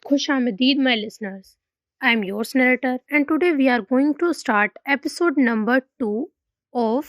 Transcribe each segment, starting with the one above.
Khush Ahmadeed, my listeners. I am yours narrator, and today we are going to start episode number 2 of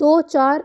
2-4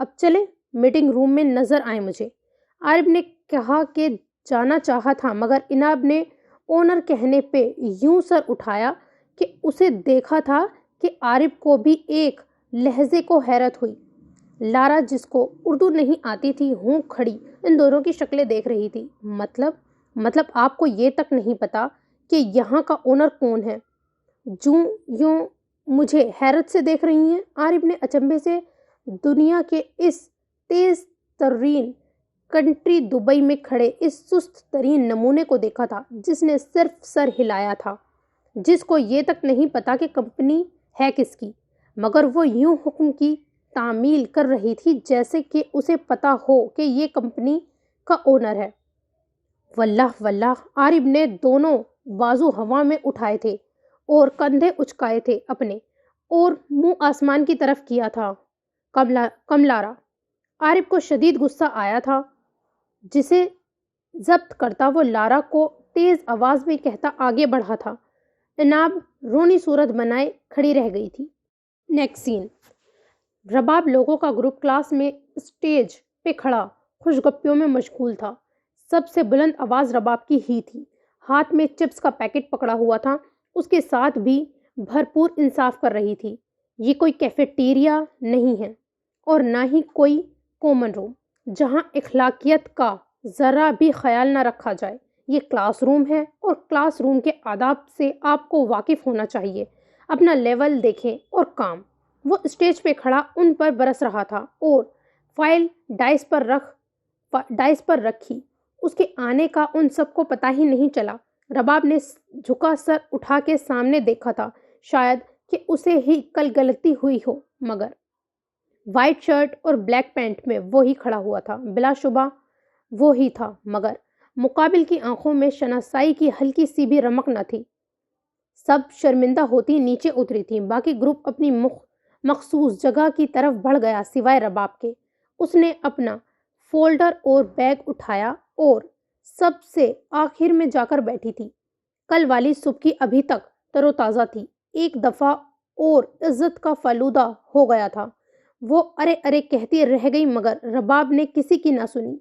اب چلے meeting room میں نظر آئے مجھے۔ عارف نے کہا کہ جانا چاہا تھا مگر اناب نے اونر کہنے پہ یوں سر اٹھایا کہ اسے دیکھا تھا کہ عارف کو بھی ایک لہجے کو حیرت ہوئی۔ لارا جس کو اردو نہیں آتی تھی ہوں کھڑی ان دونوں کی شکلیں دیکھ رہی تھی۔ مطلب آپ کو یہ تک نہیں پتا کہ یہاں کا اونر کون ہے؟ یوں مجھے حیرت سے دیکھ رہی ہیں۔ عارف نے اچنبھے سے دنیا کے اس تیز ترین کنٹری دبئی میں کھڑے اس سست ترین نمونے کو دیکھا تھا جس نے صرف سر ہلایا تھا، جس کو یہ تک نہیں پتا کہ کمپنی ہے کس کی، مگر وہ یوں حکم کی تعمیل کر رہی تھی جیسے کہ اسے پتا ہو کہ یہ کمپنی کا اونر ہے۔ واللہ عارف نے دونوں بازو ہوا میں اٹھائے تھے اور کندھے اچکائے تھے اپنے اور منہ آسمان کی طرف کیا تھا۔ کم لارا۔ عارف کو شدید غصہ آیا تھا جسے ضبط کرتا وہ لارا کو تیز آواز میں کہتا آگے بڑھا تھا۔ اناب رونی صورت بنائے کھڑی رہ گئی تھی۔ نیکسٹ سین۔ رباب لوگوں کا گروپ کلاس میں اسٹیج پہ کھڑا خوش گپیوں میں مشغول تھا۔ سب سے بلند آواز رباب کی ہی تھی۔ ہاتھ میں چپس کا پیکٹ پکڑا ہوا تھا، اس کے ساتھ بھی بھرپور انصاف کر رہی تھی۔ یہ کوئی کیفیٹیریا نہیں ہے اور نہ ہی کوئی کامن روم جہاں اخلاقیات کا ذرا بھی خیال نہ رکھا جائے۔ یہ کلاس روم ہے اور کلاس روم کے آداب سے آپ کو واقف ہونا چاہیے۔ اپنا لیول دیکھیں اور کام۔ وہ اسٹیج پہ کھڑا ان پر برس رہا تھا اور فائل ڈائس پر رکھی۔ اس کے آنے کا ان سب کو پتہ ہی نہیں چلا۔ رباب نے جھکا سر اٹھا کے سامنے دیکھا تھا، شاید کہ اسے ہی کل غلطی ہوئی ہو، مگر وائٹ شرٹ اور بلیک پینٹ میں وہی کھڑا ہوا تھا۔ بلا شبہ وہی تھا، مگر مقابل کی آنکھوں میں شناسائی کی ہلکی سی بھی رمق نہ تھی۔ سب شرمندہ ہوتی نیچے اتری تھی۔ باقی گروپ اپنی مخصوص جگہ کی طرف بڑھ گیا سوائے رباب کے۔ اس نے اپنا فولڈر اور بیگ اٹھایا اور سب سے آخر میں جا کر بیٹھی تھی۔ کل والی صبح کی ابھی تک تر و تازہ تھی۔ ایک دفعہ اور عزت کا فالودہ ہو گیا تھا۔ وہ ارے ارے کہتی رہ گئی مگر رباب نے کسی کی نہ سنی۔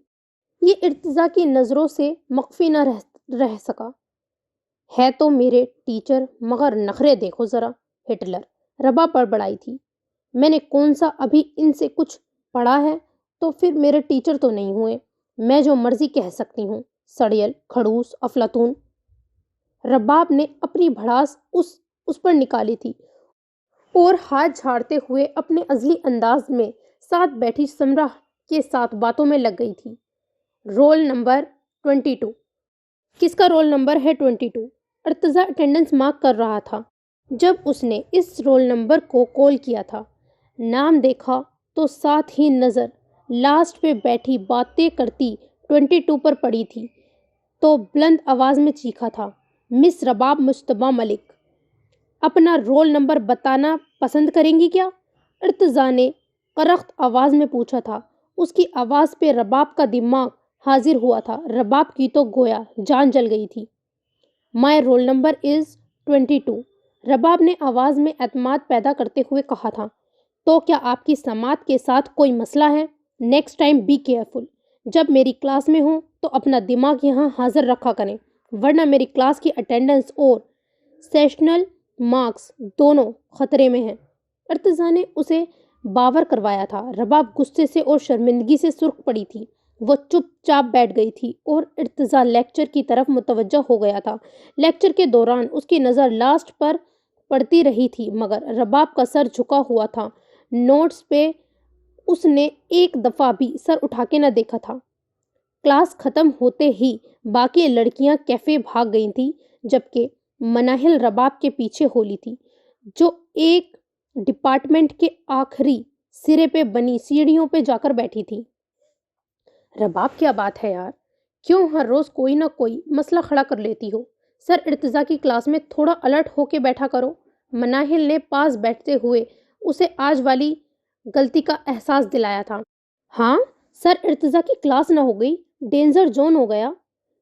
یہ ارتضیٰ کی نظروں سے مخفی نہ رہ سکا۔ ہے تو میرے ٹیچر مگر نخرے دیکھو ذرا، ہٹلر۔ رباب بڑبڑائی تھی۔ میں نے کون سا ابھی ان سے کچھ پڑھا ہے تو پھر میرے ٹیچر تو نہیں ہوئے، میں جو مرضی کہہ سکتی ہوں۔ سڑیل، کھڑوس، افلاطون۔ رباب نے اپنی بھڑاس اس پر نکالی تھی اور ہاتھ جھاڑتے ہوئے اپنے ازلی انداز میں ساتھ بیٹھی سمرہ کے ساتھ باتوں میں لگ گئی تھی۔ Role number 22۔ کس کا رول نمبر ہے 22؟ ارتضیٰ اٹینڈنس مارک کر رہا تھا جب اس نے اس رول نمبر کو کال کیا تھا۔ نام دیکھا تو ساتھ ہی نظر لاسٹ پہ بیٹھی باتیں کرتی 22 پر پڑی تھی تو بلند آواز میں چیخا تھا، مس رباب مجتبیٰ ملک، اپنا رول نمبر بتانا پسند کریں گی کیا؟ ارتضیٰ نے کرخت آواز میں پوچھا تھا۔ اس کی آواز پہ رباب کا دماغ حاضر ہوا تھا۔ رباب کی تو گویا جان جل گئی تھی۔ مائی رول نمبر از 22۔ رباب نے آواز میں اعتماد پیدا کرتے ہوئے کہا تھا۔ تو کیا آپ کی سماعت کے ساتھ کوئی مسئلہ ہے؟ Next time be careful. جب میری کلاس میں ہوں تو اپنا دماغ یہاں حاضر رکھا کریں، ورنہ میری کلاس کی اٹینڈنس اور سیشنل مارکس دونوں خطرے میں ہیں۔ ارتضیٰ نے اسے باور کروایا تھا۔ رباب غصے سے اور شرمندگی سے سرخ پڑی تھی۔ وہ چپ چاپ بیٹھ گئی تھی اور ارتضیٰ لیکچر کی طرف متوجہ ہو گیا تھا۔ لیکچر کے دوران اس کی نظر لاسٹ پر پڑتی رہی تھی مگر رباب کا سر جھکا ہوا تھا۔ نوٹس پہ اس نے ایک دفعہ بھی سر اٹھا کے نہ دیکھا تھا۔ کلاس ختم ہوتے ہی باقی لڑکیاں کیفے بھاگ گئی تھیں جبکہ مناہل رباب کے پیچھے ہولی تھی جو ایک ڈپارٹمنٹ کے آخری سرے پہ بنی سیڑھیوں پہ جا کر بیٹھی تھی۔ رباب کیا بات ہے یار، کیوں ہر روز کوئی نہ کوئی مسئلہ کھڑا کر لیتی ہو؟ سر ارتضیٰ کی کلاس میں تھوڑا الرٹ ہو کے بیٹھا کرو۔ مناہل نے پاس بیٹھتے ہوئے اسے آج والی غلطی کا احساس دلایا تھا۔ ہاں، سر ارتضیٰ کی کلاس نہ ہو گئی، ڈینجر زون ہو گیا۔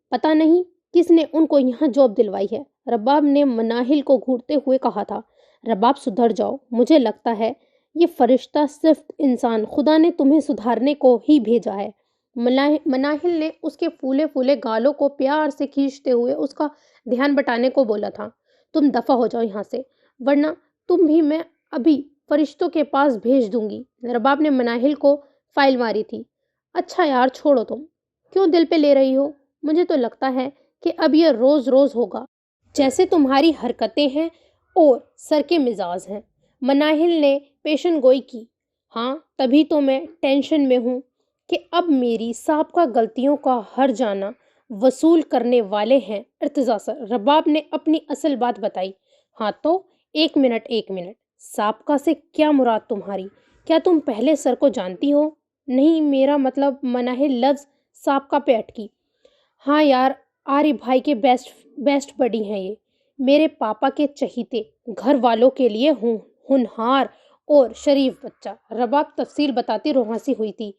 پتہ نہیں کس نے ان کو یہاں جاب دلوائی ہے، رباب نے مناہل کو گھورتے ہوئے کہا تھا۔ رباب سدھر جاؤ، مجھے لگتا ہے یہ فرشتہ صرف انسان، خدا نے تمہیں سدھارنے کو ہی بھیجا ہے۔ مناہل نے اس کے پھولے پھولے گالوں کو پیار سے کھینچتے ہوئے اس کا دھیان بٹانے کو بولا تھا۔ تم دفع ہو جاؤ یہاں سے، ورنہ تم بھی میں ابھی فرشتوں کے پاس بھیج دوں گی۔ رباب نے مناہل کو فائل ماری تھی۔ اچھا یار چھوڑو، تم کیوں دل پہ لے رہی ہو؟ مجھے تو لگتا ہے کہ اب یہ روز روز ہوگا، جیسے تمہاری حرکتیں ہیں اور سر کے مزاج ہیں۔ مناہل نے پیشن گوئی کی۔ ہاں تبھی تو میں ٹینشن میں ہوں کہ اب میری سابقہ غلطیوں کا ہر جانا وصول کرنے والے ہیں۔ ارتضیٰ سر، رباب نے اپنی اصل بات بتائی۔ ہاں تو ایک منٹ سابقہ سے کیا مراد تمہاری؟ کیا تم پہلے سر کو جانتی ہو؟ نہیں، میرا مطلب، مناہل لفظ سابقہ پہ اٹکی۔ ہاں یار، عارف بھائی کے بیسٹ بڈی ہیں یہ، میرے پاپا کے چہیتے، گھر والوں کے لیے ہونہار اور شریف بچہ۔ رباب تفصیل بتاتی روحانسی ہوئی تھی۔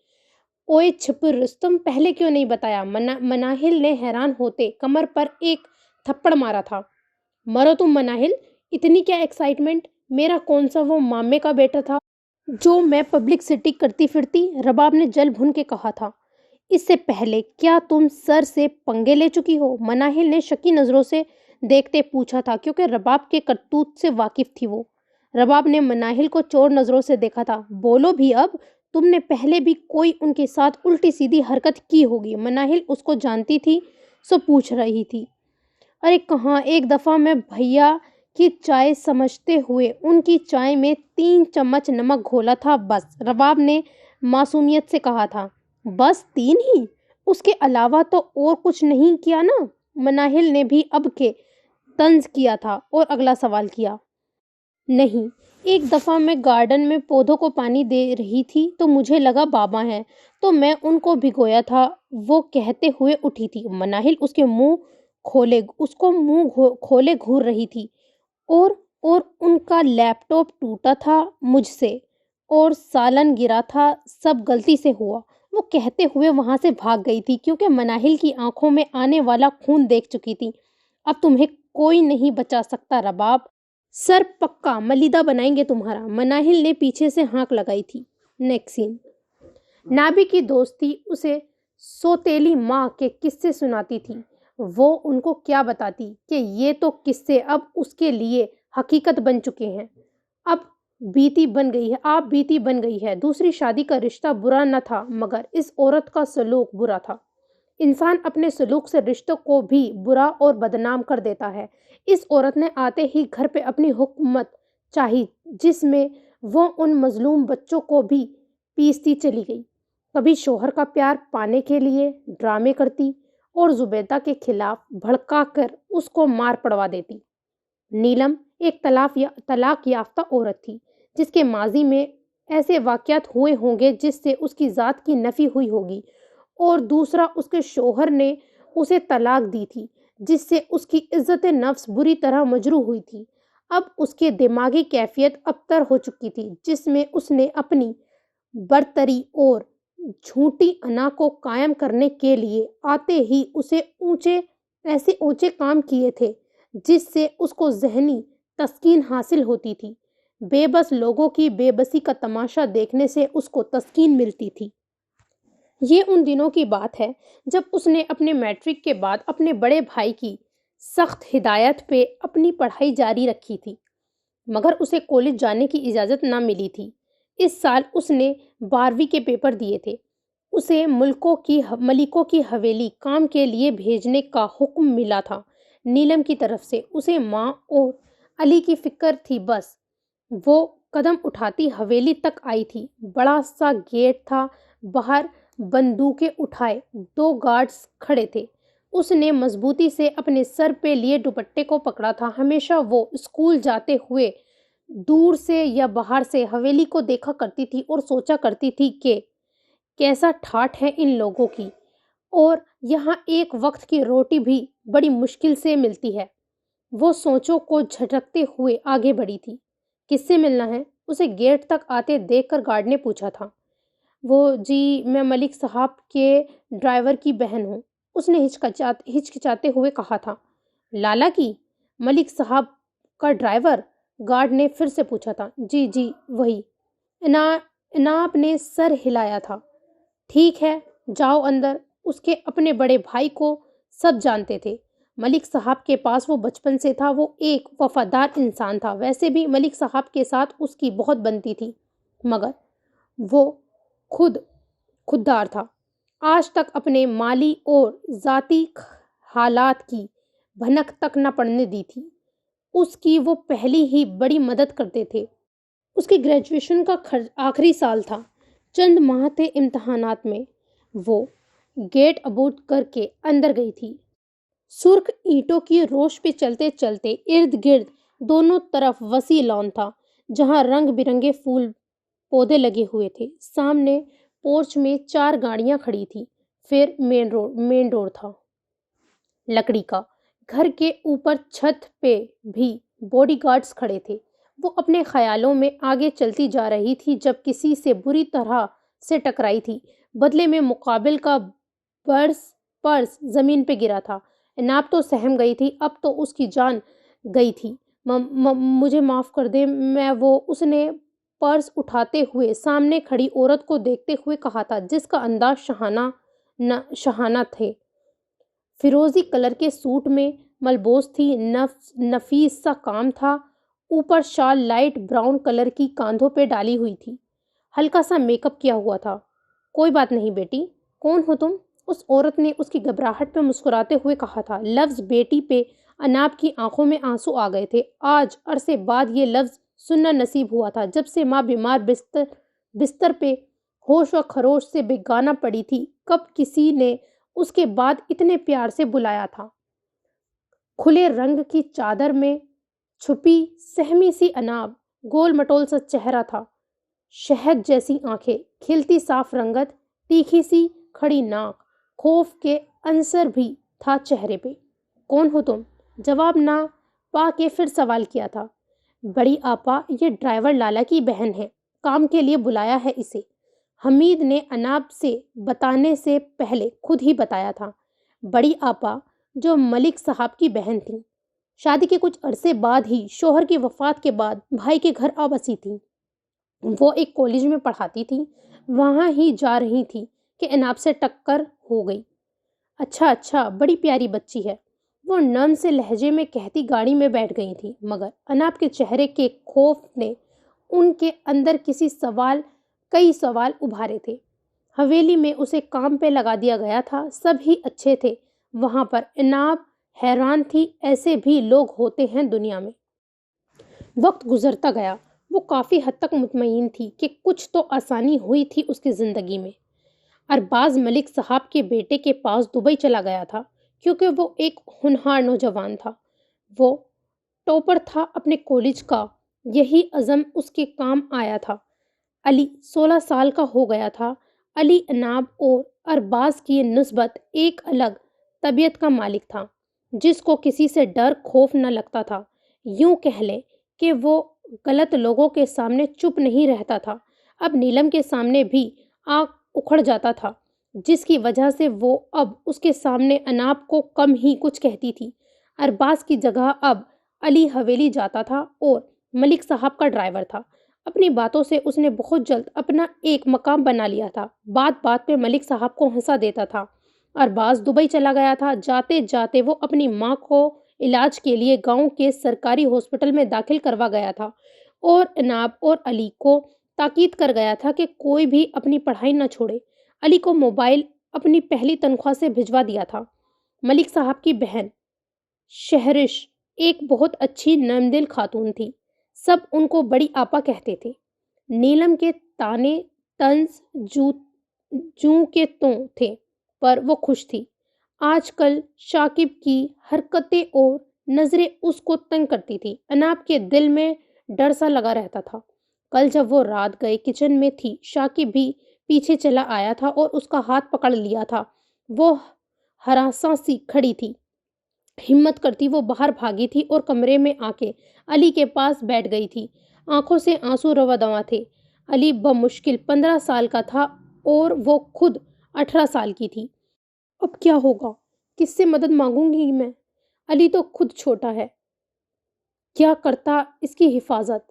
اوئے چھپر رستم، پہلے کیوں نہیں بتایا؟ مناہل نے حیران ہوتے کمر پر ایک تھپڑ مارا تھا۔ مرو تم مناہل، اتنی کیا ایکسائٹمنٹ؟ میرا کون سا وہ مامے کا بیٹا تھا جو میں پبلک سٹی کرتی پھرتی؟ رباب نے جل بھن کے کہا تھا۔ اس سے پہلے کیا تم سر سے پنگے لے چکی ہو؟ مناہل نے شکی نظروں سے دیکھتے پوچھا تھا، کیونکہ رباب کے کرتوت سے واقف تھی وہ۔ رباب نے مناہل کو چور نظروں سے دیکھا تھا۔ بولو بھی اب، تم نے پہلے بھی کوئی ان کے ساتھ الٹی سیدھی حرکت کی ہوگی۔ مناہل اس کو جانتی تھی، سو پوچھ رہی تھی۔ ارے کہاں، ایک دفعہ میں بھیا کی چائے سمجھتے ہوئے ان کی چائے میں 3 چمچ نمک گھولا تھا بس، رباب نے معصومیت سے کہا تھا۔ بس 3 ہی؟ اس کے علاوہ تو اور کچھ نہیں کیا نا؟ مناہل نے بھی اب کے طنز کیا تھا اور اگلا سوال کیا۔ نہیں، ایک دفعہ میں گارڈن میں پودوں کو پانی دے رہی تھی تو مجھے لگا بابا ہیں، تو میں ان کو بھگویا تھا، وہ کہتے ہوئے اٹھی تھی۔ مناہل اس کو منہ کھولے گھور رہی تھی۔ اور ان کا لیپ ٹاپ ٹوٹا تھا مجھ سے، اور سالن گرا تھا، سب غلطی سے ہوا، وہ کہتے ہوئے وہاں سے بھاگ گئی تھی، کیونکہ مناہل کی آنکھوں میں آنے والا خون دیکھ چکی تھی۔ اب تمہیں کوئی نہیں بچا سکتا رباب، سر پکا ملیدہ بنائیں گے تمہارا۔ مناہل نے پیچھے سے ہانک لگائی تھی۔ نیکسٹ سین۔ نابی کی دوستی اسے سوتیلی ماں کے قصے سناتی تھی۔ وہ ان کو کیا بتاتی کہ یہ تو قصے اب اس کے لیے حقیقت بن چکے ہیں۔ آپ بیتی بن گئی ہے۔ دوسری شادی کا رشتہ برا نہ تھا، مگر اس عورت کا سلوک برا تھا۔ انسان اپنے سلوک سے رشتوں کو بھی برا اور بدنام کر دیتا ہے۔ اس عورت نے آتے ہی گھر پہ اپنی حکومت چاہی، جس میں وہ ان مظلوم بچوں کو بھی پیستی چلی گئی۔ کبھی شوہر کا پیار پانے کے لیے ڈرامے کرتی اور زبیدہ کے خلاف بھڑکا کر اس کو مار پڑوا دیتی۔ نیلم ایک طلاق یافتہ عورت تھی، جس کے ماضی میں ایسے واقعات ہوئے ہوں گے جس سے اس کی ذات کی نفی ہوئی ہوگی، اور دوسرا اس کے شوہر نے اسے طلاق دی تھی، جس سے اس کی عزت نفس بری طرح مجروح ہوئی تھی۔ اب اس کے دماغی کیفیت ابتر ہو چکی تھی، جس میں اس نے اپنی برتری اور جھوٹی انا کو قائم کرنے کے لیے آتے ہی اسے ایسے اونچے کام کیے تھے جس سے اس کو ذہنی تسکین حاصل ہوتی تھی۔ بے بس لوگوں کی بے بسی کا تماشا دیکھنے سے اس کو تسکین ملتی تھی۔ یہ ان دنوں کی بات ہے جب اس نے اپنے میٹرک کے بعد اپنے بڑے بھائی کی سخت ہدایت پہ اپنی پڑھائی جاری رکھی تھی، مگر اسے کالج جانے کی اجازت نہ ملی تھی۔ اس سال اس نے 12ویں کے پیپر دیے تھے۔ اسے ملکوں کی حویلی کام کے لیے بھیجنے کا حکم ملا تھا نیلم کی طرف سے۔ اسے ماں اور علی کی فکر تھی بس۔ وہ قدم اٹھاتی حویلی تک آئی تھی۔ بڑا سا گیٹ تھا، باہر بندوقیں اٹھائے 2 گارڈز کھڑے تھے۔ اس نے مضبوطی سے اپنے سر پہ لیے دوپٹے کو پکڑا تھا۔ ہمیشہ وہ اسکول جاتے ہوئے دور سے یا باہر سے حویلی کو دیکھا کرتی تھی اور سوچا کرتی تھی کہ کیسا ٹھاٹھ ہے ان لوگوں کی، اور یہاں ایک وقت کی روٹی بھی بڑی مشکل سے ملتی ہے۔ وہ سوچوں کو جھٹکتے ہوئے آگے بڑھی تھی۔ کس سے ملنا ہے؟ اسے گیٹ تک آتے دیکھ کر گارڈ نے پوچھا تھا۔ وہ جی، میں ملک صاحب کے ڈرائیور کی بہن ہوں، اس نے ہچکچاتے ہوئے کہا تھا۔ لالا کی؟ ملک صاحب کا ڈرائیور؟ گارڈ نے پھر سے پوچھا تھا۔ جی وہی۔ اناب نے سر ہلایا تھا۔ ٹھیک ہے، جاؤ اندر۔ اس کے اپنے بڑے بھائی کو سب جانتے تھے۔ ملک صاحب کے پاس وہ بچپن سے تھا، وہ ایک وفادار انسان تھا۔ ویسے بھی ملک صاحب کے ساتھ اس کی بہت بنتی تھی، مگر وہ خوددار تھا۔ آج تک اپنے مالی اور ذاتی حالات کی بھنک تک نہ پڑنے دی تھی۔ اس کی وہ پہلی ہی بڑی مدد کرتے تھے۔ اس کی گریجویشن کا آخری سال تھا، چند ماہ تھے امتحانات میں۔ وہ گیٹ عبور کر کے اندر گئی تھی۔ سرخ اینٹوں کی روش پہ چلتے چلتے ارد گرد دونوں طرف وسیع لان تھا، جہاں رنگ برنگے پھول پودے لگے ہوئے تھے۔ سامنے پورچ میں 4 گاڑیاں کھڑی تھیں، پھر مین ڈور تھا، لکڑی کا۔ گھر کے اوپر چھت پہ بھی باڈی گارڈز کھڑے تھے۔ وہ اپنے خیالوں میں آگے چلتی جا رہی تھی جب کسی سے بری طرح سے ٹکرائی تھی۔ بدلے میں مقابل کا پرس زمین پہ گرا تھا۔ اناب تو سہم گئی تھی، اب تو اس کی جان گئی تھی۔ مجھے معاف کر دے، اس نے پرس اٹھاتے ہوئے سامنے کھڑی عورت کو دیکھتے ہوئے کہا تھا، جس کا انداز شاہانہ تھے۔ فیروزی کلر کے سوٹ میں ملبوس تھی، نفیس سا کام تھا۔ اوپر شال لائٹ براؤن کلر کی کاندھوں پہ ڈالی ہوئی تھی، ہلکا سا میک اپ کیا ہوا تھا۔ کوئی بات نہیں بیٹی، کون ہو تم؟ اس عورت نے اس کی گھبراہٹ پہ مسکراتے ہوئے کہا تھا۔ لفظ بیٹی پہ اناب کی آنکھوں میں آنسو آ گئے تھے۔ آج عرصے بعد یہ لفظ سننا نصیب ہوا تھا، جب سے ماں بیمار بستر پہ ہوش و خروش سے بیگانہ پڑی تھی۔ کب کسی نے اس کے بعد اتنے پیار سے بلایا تھا؟ کھلے رنگ کی چادر میں چھپی سہمی سی اناب، گول مٹول سا چہرہ تھا، شہد جیسی آنکھیں، کھلتی صاف رنگت، تیکھی سی کھڑی ناک، خوف کے عنصر بھی تھا چہرے پہ۔ کون ہو تم؟ جواب نہ پا کے پھر سوال کیا تھا۔ بڑی آپا، یہ ڈرائیور لالا کی بہن ہے، کام کے لیے بلایا ہے اسے۔ حمید نے اناب سے بتانے سے پہلے خود ہی بتایا تھا۔ بڑی آپا جو ملک صاحب کی بہن تھیں، شادی کے کچھ عرصے بعد ہی شوہر کی وفات کے بعد بھائی کے گھر آ بسی تھیں۔ وہ ایک کالج میں پڑھاتی تھیں، وہاں ہی جا رہی تھی کہ اناب سے ٹکر ہو گئی۔ اچھا، بڑی پیاری بچی ہے، وہ نرم سے لہجے میں کہتی گاڑی میں بیٹھ گئی تھی، مگر اناب کے چہرے کے خوف نے ان کے اندر کئی سوال ابھارے تھے۔ حویلی میں اسے کام پہ لگا دیا گیا تھا، سب ہی اچھے تھے وہاں پر۔ اناب حیران تھی، ایسے بھی لوگ ہوتے ہیں دنیا میں۔ وقت گزرتا گیا، وہ کافی حد تک مطمئن تھی کہ کچھ تو آسانی ہوئی تھی اس کی زندگی میں۔ ارباز ملک صاحب کے بیٹے کے پاس دبئی چلا گیا تھا، کیونکہ وہ ایک ہونہار نوجوان تھا۔ وہ ٹاپر تھا اپنے کالج کا، یہی عزم اس کے کام آیا تھا۔ علی 16 سال کا ہو گیا تھا۔ علی اناب اور ارباز کی نسبت ایک الگ طبیعت کا مالک تھا، جس کو کسی سے ڈر خوف نہ لگتا تھا۔ یوں کہہ لیں کہ وہ غلط لوگوں کے سامنے چپ نہیں رہتا تھا۔ اب نیلم کے سامنے بھی آنکھ اکھڑ جاتا تھا، جس کی وجہ سے وہ اب اس کے سامنے اناب کو کم ہی کچھ کہتی تھی۔ ارباز کی جگہ اب علی حویلی جاتا تھا اور ملک صاحب کا ڈرائیور تھا۔ اپنی باتوں سے اس نے بہت جلد اپنا ایک مقام بنا لیا تھا، بات بات پہ ملک صاحب کو ہنسا دیتا تھا۔ ارباز دبئی چلا گیا تھا، جاتے جاتے وہ اپنی ماں کو علاج کے لیے گاؤں کے سرکاری ہاسپٹل میں داخل کروا گیا تھا، اور اناب اور علی کو تاکید کر گیا تھا کہ کوئی بھی اپنی پڑھائی نہ چھوڑے۔ علی کو موبائل اپنی پہلی تنخواہ سے بھجوا دیا تھا۔ ملک صاحب کی بہن شہرش ایک بہت اچھی نرم دل خاتون تھی، سب ان کو بڑی آپا کہتے تھے۔ نیلم کے تانے طنز جوں کے توں تھے، پر وہ خوش تھی۔ آج کل شاکب کی حرکتیں اور نظریں اس کو تنگ کرتی تھی۔ اناب کے دل میں ڈر سا لگا رہتا تھا۔ کل جب وہ رات گئے کچن میں تھی، شاکب بھی پیچھے چلا آیا تھا اور اس کا ہاتھ پکڑ لیا تھا۔ وہ ہراساں سی کھڑی تھی، ہمت کرتی وہ باہر بھاگی تھی اور کمرے میں آ کے علی کے پاس بیٹھ گئی تھی۔ آنکھوں سے آنسو روا دوا تھے۔ علی بمشکل 15 سال کا تھا اور وہ خود 18 سال کی تھی۔ اب کیا ہوگا؟ کس سے مدد مانگوں گی میں؟ علی تو خود چھوٹا ہے، کیا کرتا اس کی حفاظت؟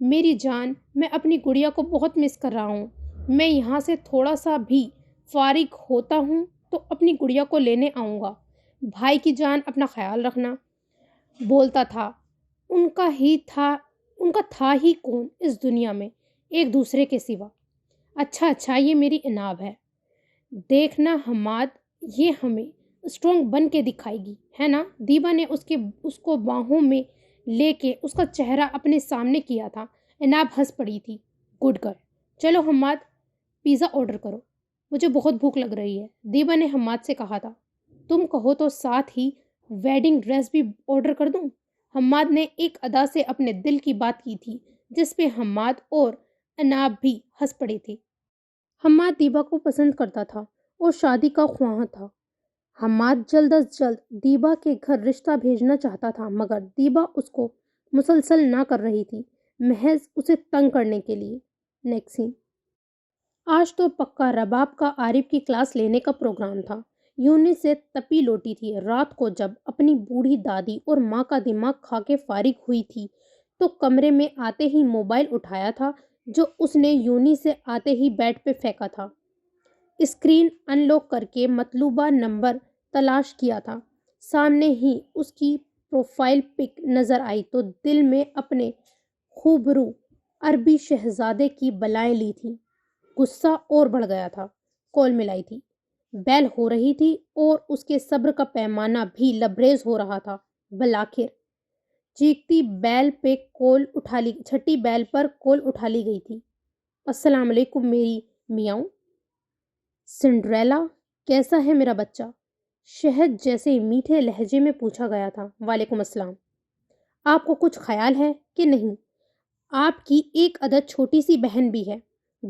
میری جان، میں اپنی گڑیا کو بہت مس کر رہا ہوں۔ میں یہاں سے تھوڑا سا بھی فارغ ہوتا ہوں تو اپنی گڑیا کو لینے آؤں گا۔ بھائی کی جان، اپنا خیال رکھنا۔ بولتا تھا ان کا تھا ہی کون اس دنیا میں ایک دوسرے کے سوا۔ اچھا یہ میری عناب ہے، دیکھنا حماد، یہ ہمیں اسٹرانگ بن کے دکھائے گی، ہے نا؟ دیبا نے اس کو باہوں میں لے کے اس کا چہرہ اپنے سامنے کیا تھا۔ عناب ہنس پڑی تھی۔ گڈ گرل، چلو حماد پیزا آرڈر کرو، مجھے بہت بھوک لگ رہی ہے، دیبا نے حماد سے کہا تھا۔ تم کہو تو ساتھ ہی ویڈنگ ڈریس بھی آرڈر کر دوں؟ حماد نے ایک ادا سے اپنے دل کی بات کی تھی جس پہ حماد اور عناب بھی ہنس پڑے تھے۔ حماد دیبا کو پسند کرتا تھا اور شادی کا خواہاں تھا۔ حماد جلد از جلد دیبا کے گھر رشتہ بھیجنا چاہتا تھا، مگر دیبا اس کو مسلسل نہ کر رہی تھی، محض اسے تنگ کرنے کے لیے۔ نیکسٹ سین۔ آج تو پکا رباب کا عارف کی کلاس لینے کا پروگرام تھا۔ یونس سے تپی لوٹی تھی۔ رات کو جب اپنی بوڑھی دادی اور ماں کا دماغ کھا کے فارغ ہوئی تھی تو کمرے میں آتے ہی موبائل اٹھایا تھا جو اس نے یونس سے آتے ہی بیڈ پہ پھینکا تھا۔ اسکرین ان لاک کر کے مطلوبہ نمبر تلاش کیا تھا۔ سامنے ہی اس کی پروفائل پک نظر آئی تو دل میں اپنے خوبرو عربی شہزادے کی بلائیں لی تھی۔ غصہ اور بڑھ گیا تھا۔ کال ملائی تھی، بیل ہو رہی تھی اور اس کے صبر کا پیمانہ بھی لبریز ہو رہا تھا۔ بالآخر چیختی بیل پہ چھٹی بیل پر کال اٹھا لی گئی تھی۔ السلام علیکم میری میاؤں۔ سنڈریلا، کیسا ہے میرا بچہ؟ شہد جیسے میٹھے لہجے میں پوچھا گیا تھا۔ وعلیکم السلام۔ آپ کو کچھ خیال ہے کہ نہیں؟ آپ کی ایک عدد چھوٹی سی بہن بھی ہے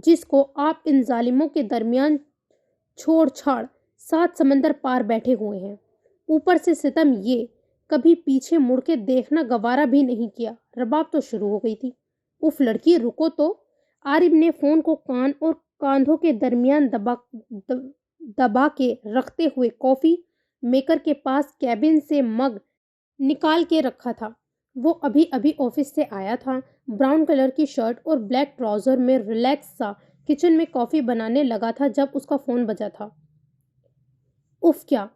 جس کو آپ ان ظالموں کے درمیان چھوڑ چھاڑ 7 سمندر پار بیٹھے ہوئے ہیں۔ اوپر سے ستم یہ کبھی پیچھے مڑ کے دیکھنا گوارا بھی نہیں کیا۔ رباب تو شروع ہو گئی تھی۔ اف لڑکی، رکو تو۔ عارف نے فون کو کان اور کاندھوں کے درمیان دبا کے رکھتے ہوئے کافی میکر کے پاس کیبن سے مگ نکال کے رکھا تھا۔ وہ ابھی آفس سے آیا تھا۔ براؤن کلر کی شرٹ اور بلیک ٹراؤزر میں ریلیکس سا کچن میں کافی بنانے لگا تھا جب اس کا فون بجا تھا۔ اف، کیا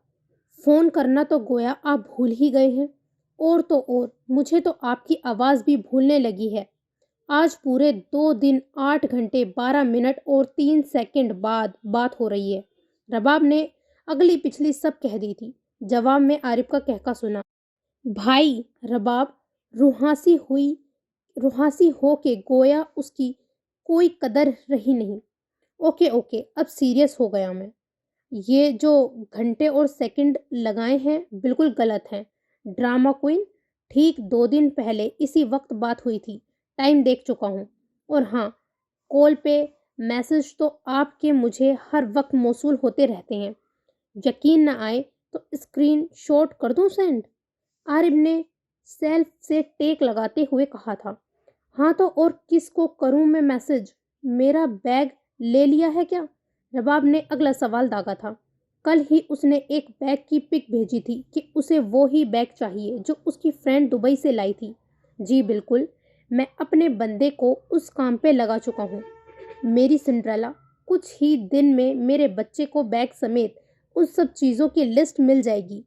فون کرنا تو گویا آپ بھول ہی گئے ہیں۔ اور تو اور مجھے تو آپ کی آواز بھی بھولنے لگی ہے۔ آج پورے 2 دن 8 گھنٹے 12 منٹ اور 3 سیکنڈ بعد بات ہو رہی ہے۔ رباب نے اگلی پچھلی سب کہہ دی تھی۔ جواب میں عارف کا کہکا سنا۔ بھائی رباب روحاسی ہو کے گویا اس کی کوئی قدر رہی نہیں۔ اوکے اب سیریس ہو گیا میں۔ یہ جو گھنٹے اور سیکنڈ لگائے ہیں بالکل غلط ہیں۔ ڈرامہ کوئن، ٹھیک 2 دن پہلے اسی وقت بات ہوئی تھی، ٹائم دیکھ چکا ہوں۔ اور ہاں، کال پہ میسج تو آپ کے مجھے ہر وقت موصول ہوتے رہتے ہیں۔ یقین نہ آئے تو اسکرین شاٹ کر دوں سینڈ؟ عارف نے سیلف سے ٹیک لگاتے ہوئے کہا تھا۔ ہاں تو اور کس کو کروں میں میسج؟ میرا بیگ لے لیا ہے کیا؟ رباب نے اگلا سوال داغا تھا۔ کل ہی اس نے ایک بیگ کی پک بھیجی تھی کہ اسے وہی بیگ چاہیے جو اس کی فرینڈ دبئی سے لائی تھی۔ جی بالکل، میں اپنے بندے کو اس کام پہ لگا چکا ہوں۔ میری سنڈریلا، کچھ ہی دن میں میرے بچے کو بیگ سمیت ان سب چیزوں کی لسٹ مل جائے گی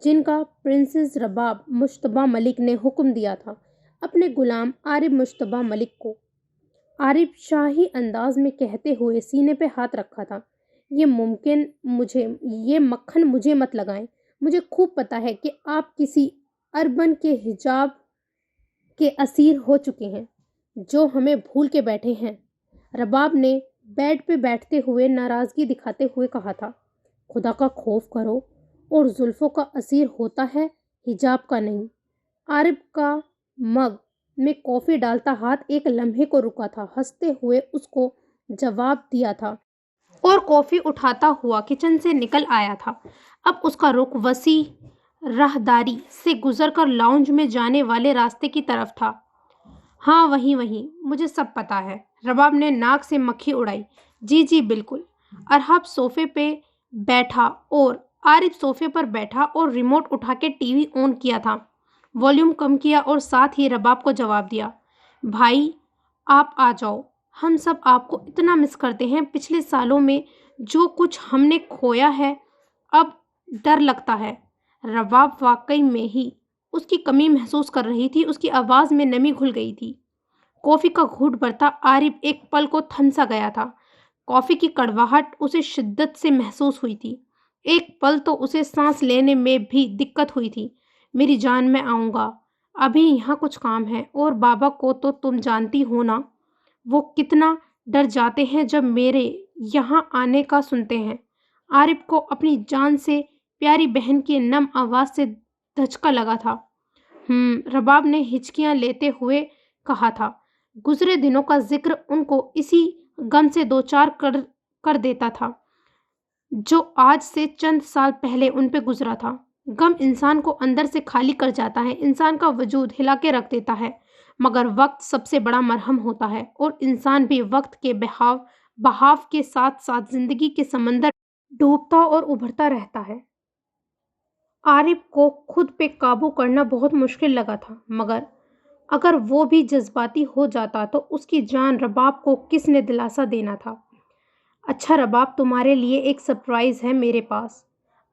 جن کا پرنسس رباب مشتبہ ملک نے حکم دیا تھا اپنے غلام عارف مشتبہ ملک کو۔ عارف شاہی انداز میں کہتے ہوئے سینے پہ ہاتھ رکھا تھا۔ یہ مکھن مجھے مت لگائیں۔ مجھے خوب پتا ہے کہ آپ کسی اربن کے حجاب کے اسیر ہو چکے ہیں جو ہمیں بھول کے بیٹھے ہیں۔ رباب نے بیڈ پہ بیٹھتے ہوئے ناراضگی دکھاتے ہوئے کہا تھا۔ خدا کا خوف کرو، اور زلفوں کا اسیر ہوتا ہے حجاب کا نہیں۔ عارف کا مگ میں کافی ڈالتا ہاتھ ایک لمحے کو رکا تھا، ہنستے ہوئے اس کو جواب دیا تھا اور کافی اٹھاتا ہوا کچن سے نکل آیا تھا۔ اب اس کا رخ وسیع راہداری سے گزر کر لاؤنج میں جانے والے راستے کی طرف تھا۔ ہاں وہیں مجھے سب پتا ہے۔ رباب نے ناک سے مکھی اڑائی۔ جی بالکل۔ ارحب صوفے پہ بیٹھا اور عارف صوفے پر بیٹھا اور ریموٹ اٹھا کے ٹی وی آن کیا تھا، والیوم کم کیا اور ساتھ ہی رباب کو جواب دیا۔ بھائی آپ آ جاؤ، ہم سب آپ کو اتنا مس کرتے ہیں۔ پچھلے سالوں میں جو کچھ ہم نے کھویا ہے اب ڈر لگتا ہے۔ رباب واقعی میں ہی اس کی کمی محسوس کر رہی تھی، اس کی آواز میں نمی گھل گئی تھی۔ کافی کا گھونٹ بھرتا عارف ایک پل کو تھم سا گیا تھا۔ کافی کی کڑواہٹ اسے شدت سے محسوس ہوئی تھی۔ ایک پل تو اسے سانس لینے میں بھی دقت ہوئی تھی۔ میری جان میں آؤں گا، ابھی یہاں کچھ کام ہے، اور بابا کو تو تم جانتی ہو نا، وہ کتنا ڈر جاتے ہیں جب میرے یہاں آنے کا سنتے ہیں۔ عارف کو اپنی جان سے پیاری بہن کی نم آواز سے دھچکا لگا تھا۔ رباب نے ہچکیاں لیتے ہوئے کہا تھا۔ گزرے دنوں کا ذکر ان کو اسی غم سے دوچار کر دیتا تھا جو آج سے چند سال پہلے ان پہ گزرا تھا۔ غم انسان کو اندر سے خالی کر جاتا ہے، انسان کا وجود ہلا کے رکھ دیتا ہے، مگر وقت سب سے بڑا مرہم ہوتا ہے، اور انسان بھی وقت کے بہاو کے ساتھ ساتھ زندگی کے سمندر ڈوبتا اور ابھرتا رہتا ہے۔ عارف کو خود پہ قابو کرنا بہت مشکل لگا تھا، مگر اگر وہ بھی جذباتی ہو جاتا تو اس کی جان رباب کو کس نے دلاسا دینا تھا۔ اچھا رباب، تمہارے لیے ایک سرپرائز ہے میرے پاس۔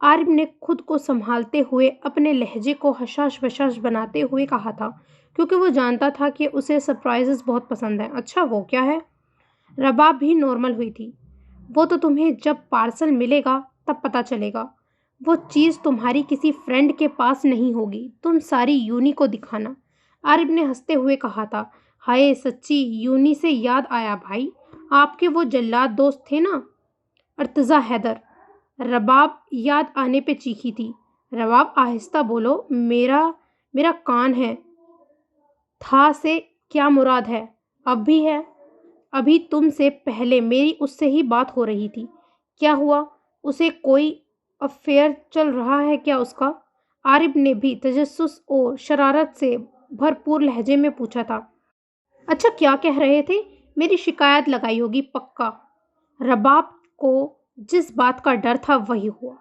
عارف نے خود کو سنبھالتے ہوئے اپنے لہجے کو حشاش بشاش بناتے ہوئے کہا تھا، کیونکہ وہ جانتا تھا کہ اسے سرپرائزز بہت پسند ہیں۔ اچھا، وہ کیا ہے؟ رباب بھی نارمل ہوئی تھی۔ وہ تو تمہیں جب پارسل ملے گا تب پتہ چلے گا۔ وہ چیز تمہاری کسی فرینڈ کے پاس نہیں ہوگی، تم ساری یونی کو دکھانا۔ عارف نے ہنستے ہوئے کہا تھا۔ ہائے سچی، یونی سے یاد آیا بھائی، آپ کے وہ جلاد دوست تھے نا، ارتضیٰ حیدر۔ رباب یاد آنے پہ چیخی تھی۔ رباب آہستہ بولو، میرا کان ہے۔ تھا سے کیا مراد ہے؟ اب بھی ہے؟ ابھی تم سے پہلے میری اس سے ہی بات ہو رہی تھی۔ کیا ہوا؟ اسے کوئی افیئر چل رہا ہے کیا اس کا؟ عارف نے بھی تجسس اور شرارت سے بھرپور لہجے میں پوچھا تھا۔ اچھا، کیا کہہ رہے تھے؟ میری شکایت لگائی ہوگی پکا۔ رباب کو جس بات کا ڈر تھا وہی ہوا۔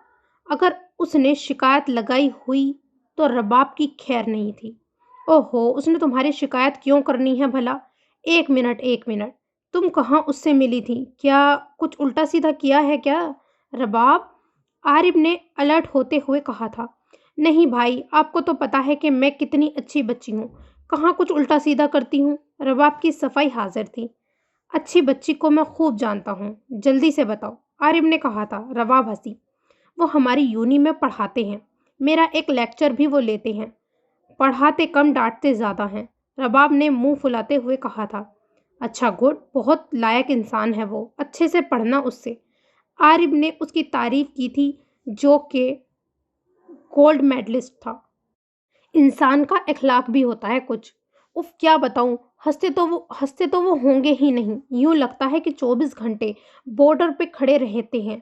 اگر اس نے شکایت لگائی ہوئی تو رباب کی خیر نہیں تھی۔ اوہو، اس نے تمہاری شکایت کیوں کرنی ہے بھلا؟ ایک منٹ، تم کہاں اس سے ملی تھی؟ کیا کچھ الٹا سیدھا کیا ہے کیا رباب؟ عارف نے الرٹ ہوتے ہوئے کہا تھا۔ نہیں بھائی، آپ کو تو پتا ہے کہ میں کتنی اچھی بچی ہوں، کہاں کچھ الٹا سیدھا کرتی ہوں۔ رباب کی صفائی حاضر تھی۔ اچھی بچی کو میں خوب جانتا ہوں، جلدی سے بتاؤ، عارف نے کہا تھا۔ رباب ہنسی۔ وہ ہماری یونی میں پڑھاتے ہیں، میرا ایک لیکچر بھی وہ لیتے ہیں۔ پڑھاتے کم ڈانٹتے زیادہ ہیں، رباب نے منہ پھلاتے ہوئے کہا تھا۔ اچھا گڈ، بہت لائق انسان ہے وہ، اچھے سے پڑھنا اس سے۔ عارف نے اس کی تعریف کی تھی جو کہ گولڈ میڈلسٹ تھا۔ انسان کا اخلاق بھی ہوتا ہے کچھ۔ اف کیا بتاؤں، ہنستے تو وہ ہوں گے ہی نہیں، یوں لگتا ہے کہ 24 گھنٹے بارڈر پہ کھڑے رہتے ہیں۔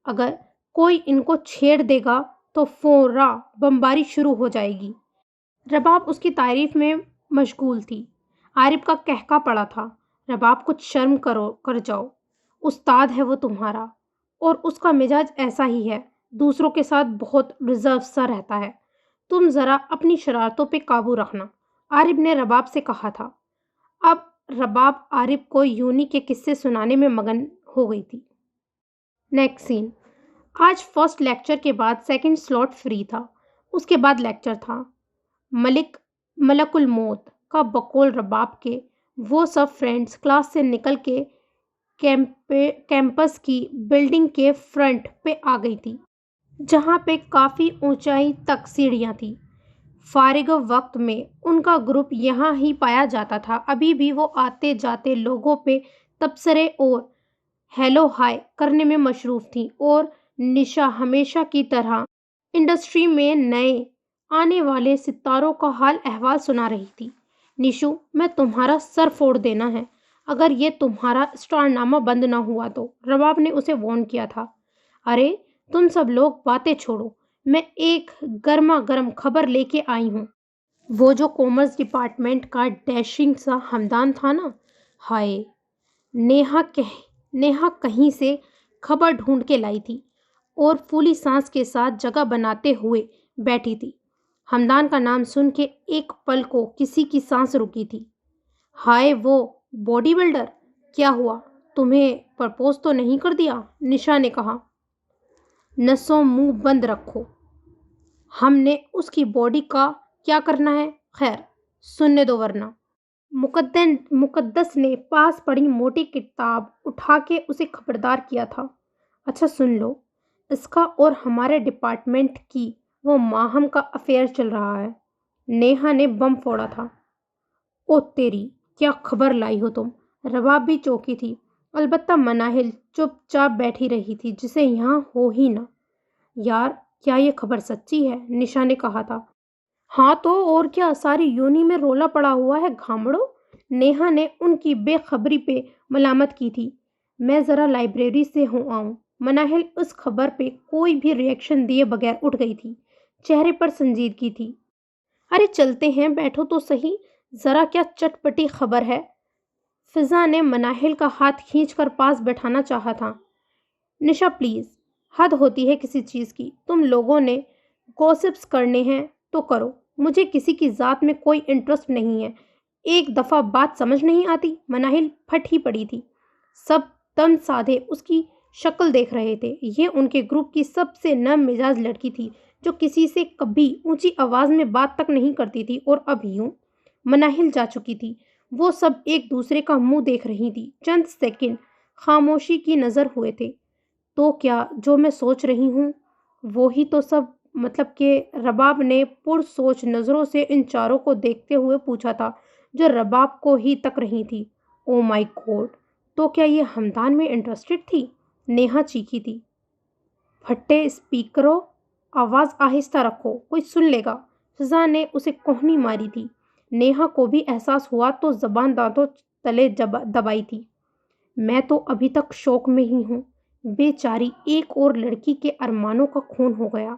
اگر کوئی ان کو چھیڑ دے گا تو فوراً بمباری شروع ہو جائے گی۔ رباب اس کی تعریف میں مشغول تھی۔ عارف کا کہکا پڑا تھا۔ رباب، کچھ شرم کر جاؤ، استاد ہے وہ تمہارا، اور اس کا مزاج ایسا ہی ہے، دوسروں کے ساتھ بہت ریزرو سا رہتا ہے۔ تم ذرا اپنی شرارتوں پہ قابو رکھنا، عارف نے رباب سے کہا تھا۔ اب رباب عارف کو یونی کے قصے سنانے میں مگن ہو گئی تھی۔ نیکسٹ سین۔ آج فرسٹ لیکچر کے بعد سیکنڈ سلاٹ فری تھا۔ اس کے بعد لیکچر تھا ملک الموت کا۔ بقول رباب کے وہ سب فرینڈز کلاس سے نکل کے کیمپس کی بلڈنگ کے فرنٹ پہ آ گئی تھی، جہاں پہ کافی اونچائی تک سیڑھیاں تھیں۔ فارغ وقت میں ان کا گروپ یہاں ہی پایا جاتا تھا۔ ابھی بھی وہ آتے جاتے لوگوں پہ تبصرے اور ہیلو ہائے کرنے میں مصروف تھی، اور نشا ہمیشہ کی طرح انڈسٹری میں نئے آنے والے ستاروں کا حال احوال سنا رہی تھی۔ نشو، میں تمہارا سر پھوڑ دینا ہے اگر یہ تمہارا اسٹار نامہ بند نہ ہوا تو، رباب نے اسے وارن کیا تھا۔ ارے تم سب لوگ باتیں چھوڑو، میں ایک گرما گرم خبر لے کے آئی ہوں۔ وہ جو کامرس ڈپارٹمنٹ کا ڈیشنگ سا ہمدان تھا نا، ہائے، نیہا کہیں سے خبر ڈھونڈ کے لائی تھی اور پھولی سانس کے ساتھ جگہ بناتے ہوئے بیٹھی تھی۔ ہمدان کا نام سن کے ایک پل کو کسی کی سانس رکی تھی۔ ہائے وہ باڈی بلڈر، کیا ہوا؟ تمہیں پرپوز تو نہیں کر دیا؟ نشا نے کہا۔ نسوں منہ بند رکھو، ہم نے اس کی باڈی کا کیا کرنا ہے؟ خیر سننے دو ورنہ۔ مقدس نے پاس پڑی موٹی کتاب اٹھا کے اسے خبردار کیا تھا۔ اچھا سن لو، اس کا اور ہمارے ڈپارٹمنٹ کی وہ ماہم کا افیئر چل رہا ہے۔ نیہا نے بم پھوڑا تھا۔ او تیری، کیا خبر لائی ہو تم؟ رباب بھی چونکی تھی، البتہ مناہل چپ چاپ بیٹھی رہی تھی جسے یہاں ہو ہی نہ۔ یار کیا یہ خبر سچی ہے؟ نشا نے کہا تھا۔ ہاں تو اور کیا، ساری یونی میں رولا پڑا ہوا ہے گھامڑو۔ نیہا نے ان کی بے خبری پہ ملامت کی تھی۔ میں ذرا لائبریری سے ہوں آؤں۔ مناہل اس خبر پہ کوئی بھی ری ایکشن دیے بغیر اٹھ گئی تھی، چہرے پر سنجیدگی تھی۔ ارے چلتے ہیں، بیٹھو تو صحیح، ذرا کیا چٹپٹی خبر ہے؟ فضا نے مناہل کا ہاتھ کھینچ کر پاس بیٹھانا چاہا تھا۔ نشا پلیز، حد ہوتی ہے کسی چیز کی۔ تم لوگوں نے گوسپس کرنے ہیں تو کرو، مجھے کسی کی ذات میں کوئی انٹرسٹ نہیں ہے۔ ایک دفعہ بات سمجھ نہیں آتی؟ مناہل پھٹ ہی پڑی تھی۔ سب تن سادھے اس کی شکل دیکھ رہے تھے۔ یہ ان کے گروپ کی سب سے نرم مزاج لڑکی تھی جو کسی سے کبھی اونچی آواز میں بات تک نہیں کرتی تھی، اور اب یوں مناہل جا چکی تھی۔ وہ سب ایک دوسرے کا منہ دیکھ رہی تھی۔ چند سیکنڈ خاموشی کی نظر ہوئے تھے۔ تو کیا جو میں سوچ رہی ہوں وہی تو سب، مطلب کہ رباب نے پرسوچ نظروں سے ان چاروں کو دیکھتے ہوئے پوچھا تھا جو رباب کو ہی تک رہی تھی۔ او مائی گاڈ، تو کیا یہ ہمدان میں انٹرسٹڈ تھی؟ نیہا چیخی تھی۔ پھٹے اسپیکروں، آواز آہستہ رکھو، کوئی سن لے گا۔ فضا نے اسے کوہنی ماری تھی۔ نیہا کو بھی احساس ہوا تو زبان دانتوں تلے دبائی تھی۔ میں تو ابھی تک شوق میں ہی ہوں، بے چاری ایک اور لڑکی کے ارمانوں کا خون ہو گیا۔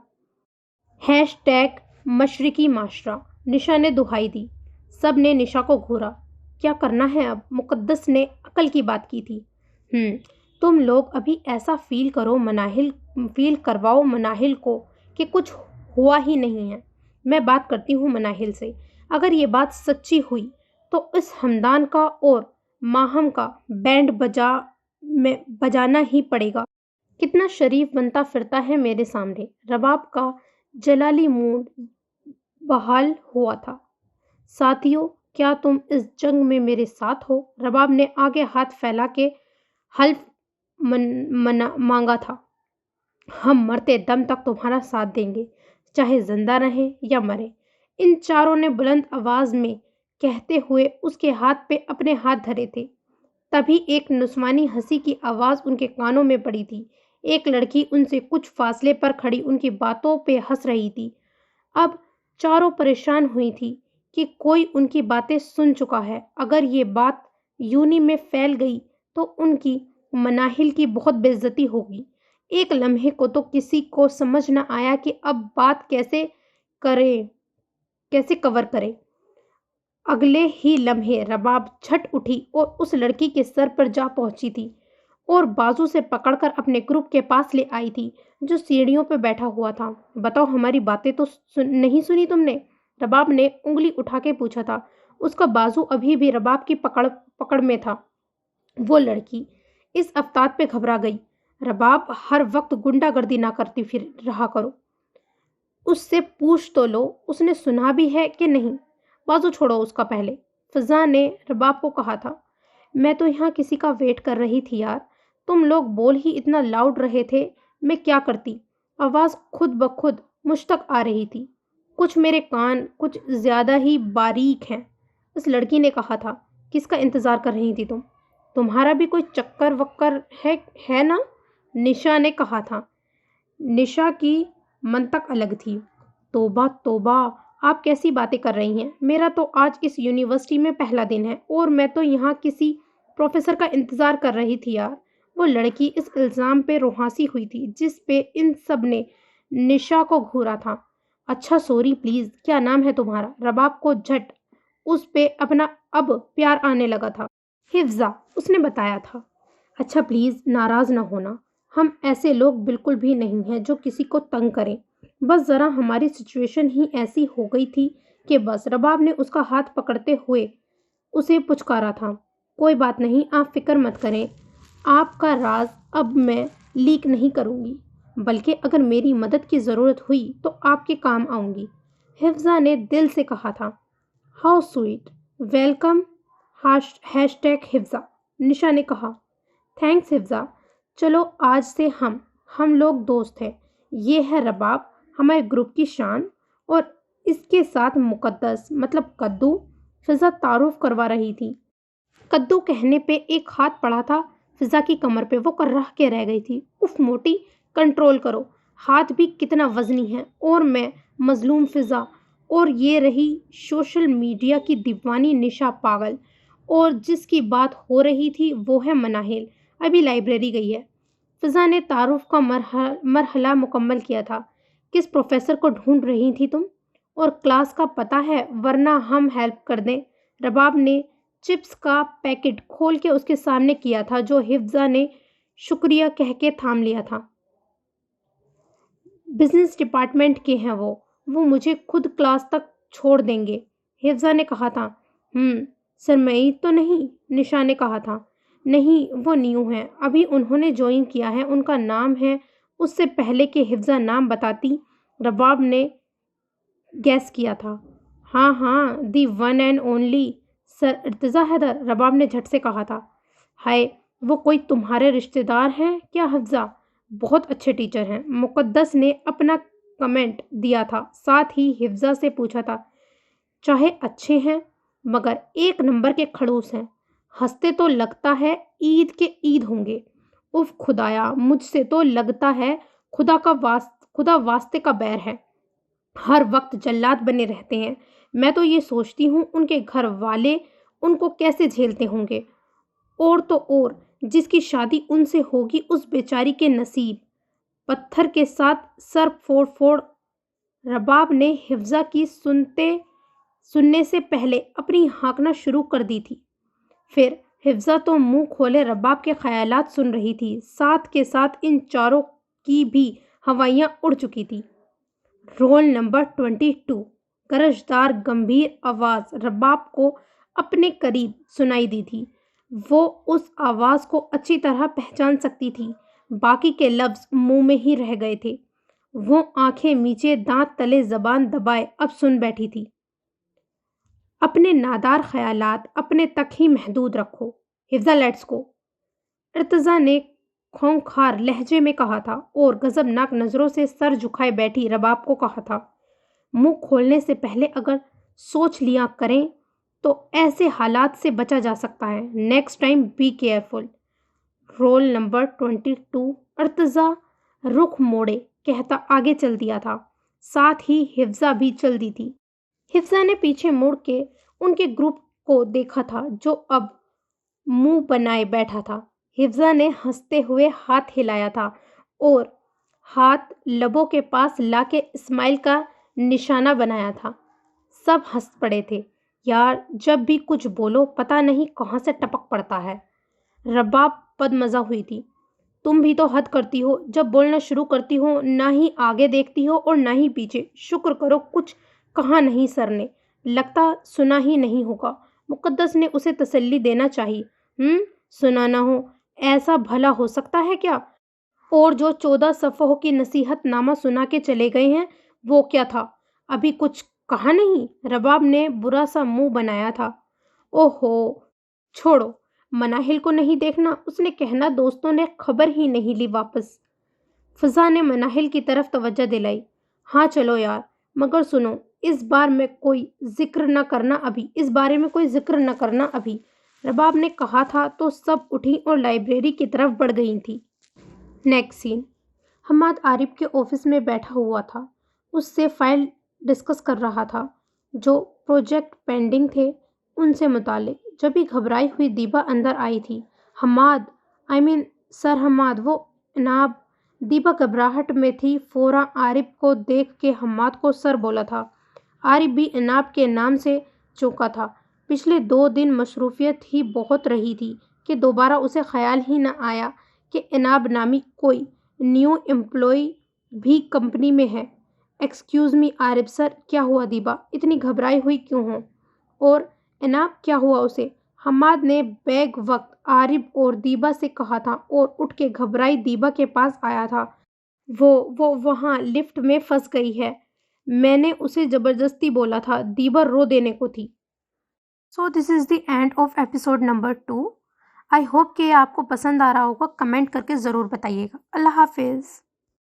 #مشرقی معاشرہ، نشا نے دہائی دی۔ سب نے نشا کو گھورا۔ کیا کرنا ہے اب؟ مقدس نے عقل کی بات کی تھی۔ تم لوگ ابھی ایسا فیل کرواؤ مناہل کو کہ کچھ ہوا ہی نہیں ہے۔ میں بات کرتی ہوں مناہل سے۔ اگر یہ بات سچی ہوئی تو اس ہمدان کا اور ماہم کا بینڈ بجانا ہی پڑے گا۔ کتنا شریف بنتا پھرتا ہے میرے سامنے۔ رباب کا جلالی موڈ بحال ہوا تھا۔ ساتھیو، کیا تم اس جنگ میں میرے ساتھ ہو؟ رباب نے آگے ہاتھ پھیلا کے حلف مانگا تھا۔ ہم مرتے دم تک تمہارا ساتھ دیں گے، چاہے زندہ رہیں یا مریں، ان چاروں نے بلند آواز میں کہتے ہوئے اس کے ہاتھ پہ اپنے ہاتھ دھرے تھے۔ تبھی ایک نسوانی ہنسی کی آواز ان کے کانوں میں پڑی تھی۔ ایک لڑکی ان سے کچھ فاصلے پر کھڑی ان کی باتوں پہ ہنس رہی تھی۔ اب چاروں پریشان ہوئی تھی کہ کوئی ان کی باتیں سن چکا ہے۔ اگر یہ بات یونی میں پھیل گئی تو ان کی مناہل کی بہت بے عزتی ہوگی۔ ایک لمحے کو تو کسی کو سمجھ نہ آیا کہ اب بات کیسے کور کرے۔ اگلے ہی لمحے رباب جھٹ اٹھی اور اس لڑکی کے سر پر جا پہنچی تھی اور بازو سے پکڑ کر اپنے گروپ کے پاس لے آئی تھی جو سیڑھیوں پہ بیٹھا ہوا تھا۔ بتاؤ، ہماری باتیں تو نہیں سنی تم نے؟ رباب نے انگلی اٹھا کے پوچھا تھا۔ اس کا بازو ابھی بھی رباب کی پکڑ میں تھا۔ وہ لڑکی اس افتاد پہ گھبرا گئی۔ رباب، ہر وقت غنڈہ گردی نہ کرتی پھر رہا کرو، اس سے پوچھ تو لو اس نے سنا بھی ہے کہ نہیں۔ بازو چھوڑو اس کا پہلے، فضا نے رباب کو کہا تھا۔ میں تو یہاں کسی کا ویٹ کر رہی تھی یار، تم لوگ بول ہی اتنا لاؤڈ رہے تھے، میں کیا کرتی؟ آواز خود بخود مجھ تک آ رہی تھی۔ کچھ میرے کان کچھ زیادہ ہی باریک ہیں، اس لڑکی نے کہا تھا۔ کس کا انتظار کر رہی تھی تم؟ تمہارا بھی کوئی چکر وکر ہے نا؟ نشا نے کہا تھا۔ نشا کی منطق الگ تھی۔ توبہ توبہ، آپ کیسی باتیں کر رہی ہیں؟ میرا تو آج اس یونیورسٹی میں پہلا دن ہے اور میں تو یہاں کسی پروفیسر کا انتظار کر رہی تھی یار۔ وہ لڑکی اس الزام پہ روحاسی ہوئی تھی جس پہ ان سب نے نشا کو گھورا تھا۔ اچھا سوری، پلیز، کیا نام ہے تمہارا؟ رباب کو جھٹ اس پہ اپنا اب پیار آنے لگا تھا۔ حفظہ، اس نے بتایا تھا۔ اچھا پلیز ناراض نہ ہونا، ہم ایسے لوگ بالکل بھی نہیں ہیں جو کسی کو تنگ کریں، بس ذرا ہماری سچویشن ہی ایسی ہو گئی تھی کہ بس۔ رباب نے اس کا ہاتھ پکڑتے ہوئے اسے پچکارا تھا۔ کوئی بات نہیں، آپ فکر مت کریں، آپ کا راز اب میں لیک نہیں کروں گی، بلکہ اگر میری مدد کی ضرورت ہوئی تو آپ کے کام آؤں گی، حفظہ نے دل سے کہا تھا۔ How sweet, welcome, hashtag Hafza, Nisha نے کہا۔ تھینکس حفظہ، چلو آج سے ہم لوگ دوست ہیں۔ یہ ہے رباب، ہمارے گروپ کی شان، اور اس کے ساتھ مقدس مطلب کدو، فضا تعارف کروا رہی تھی۔ کدو کہنے پہ ایک ہاتھ پڑا تھا فضا کی کمر پہ، وہ کرہ کے رہ گئی تھی۔ اف موٹی، کنٹرول کرو، ہاتھ بھی کتنا وزنی ہے، اور میں مظلوم فضا، اور یہ رہی سوشل میڈیا کی دیوانی نشا پاگل، اور جس کی بات ہو رہی تھی وہ ہے مناہل، ابھی لائبریری گئی ہے۔ فضا نے تعارف کا مرحلہ مکمل کیا تھا۔ کس پروفیسر کو ڈھونڈ رہی تھی تم؟ اور کلاس کا پتہ ہے ورنہ ہم ہیلپ کر دیں؟ رباب نے چپس کا پیکٹ کھول کے اس کے سامنے کیا تھا، جو حفظہ نے شکریہ کہہ کے تھام لیا تھا۔ بزنس ڈپارٹمنٹ کے ہیں وہ مجھے خود کلاس تک چھوڑ دیں گے، حفظہ نے کہا تھا۔ سرمئی تو نہیں، نشا نے کہا تھا۔ نہیں، وہ نیو ہیں، ابھی انہوں نے جوائن کیا ہے، ان کا نام ہے۔ اس سے پہلے کہ حفظہ نام بتاتی، رباب نے گیس کیا تھا۔ ہاں، دی ون اینڈ اونلی سر ارتضیٰ حیدر، رباب نے جھٹ سے کہا تھا۔ ہائے، وہ کوئی تمہارے رشتہ دار ہیں کیا حفظہ؟ بہت اچھے ٹیچر ہیں، مقدس نے اپنا کمنٹ دیا تھا، ساتھ ہی حفظہ سے پوچھا تھا۔ چاہے اچھے ہیں مگر ایک نمبر کے کھڑوس ہیں، ہنستے تو لگتا ہے عید کے عید ہوں گے۔ اف خدایا، مجھ سے تو لگتا ہے خدا واسطے کا بیر ہے، ہر وقت جلاد بنے رہتے ہیں۔ میں تو یہ سوچتی ہوں ان کے گھر والے ان کو کیسے جھیلتے ہوں گے، اور تو اور جس کی شادی ان سے ہوگی اس بیچاری کے نصیب پتھر کے ساتھ سر پھوڑ۔ رباب نے حفظہ کی سننے سے پہلے اپنی ہانکنا شروع کر دی تھی، پھر حفظہ تو منہ کھولے رباب کے خیالات سن رہی تھی، ساتھ کے ساتھ ان چاروں کی بھی ہوائیاں اڑ چکی تھی۔ رول نمبر 22، گرجدار گمبھیر آواز رباب کو اپنے قریب سنائی دی تھی۔ وہ اس آواز کو اچھی طرح پہچان سکتی تھی، باقی کے لفظ منہ میں ہی رہ گئے تھے۔ وہ آنکھیں میچے دانت تلے زبان دبائے اب سن بیٹھی تھی۔ اپنے نادار خیالات اپنے تک ہی محدود رکھو حفظہ، لیٹس گو، ارتضیٰ نے کھونکھار لہجے میں کہا تھا، اور غضبناک نظروں سے سر جھکائے بیٹھی رباب کو کہا تھا۔ منہ کھولنے سے پہلے اگر سوچ لیا کریں تو ایسے حالات سے بچا جا سکتا ہے۔ Next time be careful. Roll number 22، Irtaza رخ موڑے کہتا آگے چل دیا تھا، ساتھ ہی حفظہ بھی چل دی تھی۔ حفظہ نے پیچھے مڑ کے ان کے گروپ کو دیکھا تھا جو اب منہ بنائے بیٹھا تھا۔ حفظہ نے ہنستے ہوئے ہاتھ ہلایا تھا اور ہاتھ لبوں کے پاس لا کے اسمائل کا نشانہ بنایا تھا۔ سب ہنس پڑے تھے۔ یار، جب بھی کچھ بولو پتہ نہیں کہاں سے ٹپک پڑتا ہے۔ رباب بدمزہ ہوئی تھی۔ تم بھی تو حد کرتی ہو، جب بولنا شروع کرتی ہو نہ ہی آگے دیکھتی ہو اور نہ ہی پیچھے۔ شکر کرو کچھ کہا نہیں سر نے، لگتا سنا ہی نہیں ہوگا، مقدس نے اسے تسلی دینا چاہی۔ سنا نہ ہو، ایسا بھلا ہو سکتا ہے کیا؟ اور جو 14 صفحوں کی نصیحت نامہ سنا کے چلے گئے ہیں وہ کیا تھا؟ ابھی کچھ کہا نہیں؟ رباب نے برا سا منہ بنایا تھا۔ اوہو، چھوڑو، مناہل کو نہیں دیکھنا، اس نے کہنا دوستوں نے خبر ہی نہیں لی واپس۔ فضا نے مناہل کی طرف توجہ دلائی۔ ہاں چلو یار، مگر سنو، اس بارے میں کوئی ذکر نہ کرنا ابھی، رباب نے کہا تھا تو سب اٹھی اور لائبریری کی طرف بڑھ گئی تھی۔ نیکسٹ سین، حماد عارف کے آفس میں بیٹھا ہوا تھا، اس سے فائل ڈسکس کر رہا تھا، جو پروجیکٹ پینڈنگ تھے ان سے متعلق۔ جب ہی گھبرائی ہوئی دیبا اندر آئی تھی۔ سر حماد، وہ اناب۔ دیبا گھبراہٹ میں تھی، فوراً عارف کو دیکھ کے حماد کو سر بولا تھا۔ عارف بھی اناب کے نام سے چونکا تھا۔ پچھلے 2 دن مصروفیت ہی بہت رہی تھی کہ دوبارہ اسے خیال ہی نہ آیا کہ اناب نامی کوئی نیو امپلائی بھی کمپنی میں ہے۔ ایکسکیوز می عارف سر، کیا ہوا دیبا؟ اتنی گھبرائی ہوئی کیوں ہو؟ اور اناب کیا ہوا اسے؟ حماد نے بیگ وقت عارف اور دیبا سے کہا تھا اور اٹھ کے گھبرائی دیبا کے پاس آیا تھا۔ وہ وہاں لفٹ میں پھنس گئی ہے۔ میں نے اسے زبردستی بولا تھا۔ دیبا رو دینے کو تھی۔ So this is the end of episode number 2۔ I hope کہ آپ کو پسند آ رہا ہوگا۔ کمنٹ کر کے ضرور بتائیے گا۔ اللہ حافظ۔